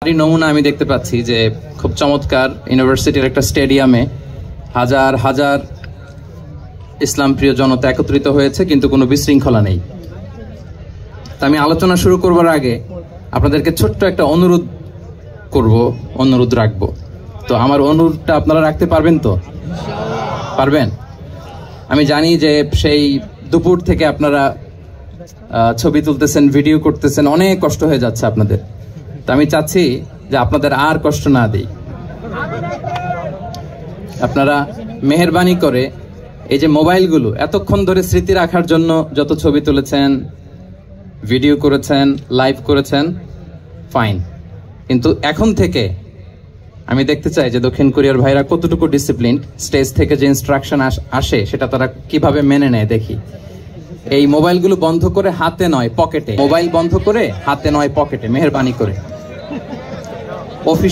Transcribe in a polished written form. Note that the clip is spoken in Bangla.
নমুনা আমি দেখতে পাচ্ছি যে খুব চমৎকার ইউনিভার্সিটির একটা স্টেডিয়ামে হাজার হাজার ইসলাম প্রিয় জনতা একত্রিত হয়েছে, কিন্তু কোনো বিশৃঙ্খলা নেই। আমি আলোচনা শুরু করবার আগে আপনাদেরকে ছোট্ট একটা অনুরোধ রাখবো। তো আমার অনুরোধটা আপনারা রাখতে পারবেন তো? পারবেন? আমি জানি যে সেই দুপুর থেকে আপনারা ছবি তুলতেছেন, ভিডিও করতেছেন, অনেক কষ্ট হয়ে যাচ্ছে আপনাদের। তো আমি চাচ্ছি যে আপনাদের আর কষ্ট না দিই। আপনারা মেহেরবানি করে এই যে মোবাইলগুলো এতক্ষণ ধরে স্মৃতি রাখার জন্য যত ছবি তুলেছেন, ভিডিও করেছেন, লাইভ করেছেন, ফাইন, কিন্তু এখন থেকে আমি দেখতে চাই যে দক্ষিণ কোরিয়ার ভাইরা কতটুকু ডিসিপ্লিন, স্টেজ থেকে যে ইনস্ট্রাকশন আসে সেটা তারা কিভাবে মেনে নেয় দেখি। এই মোবাইলগুলো বন্ধ করে হাতে নয় পকেটে, মোবাইল বন্ধ করে হাতে নয় পকেটে, মেহেরবানি করে।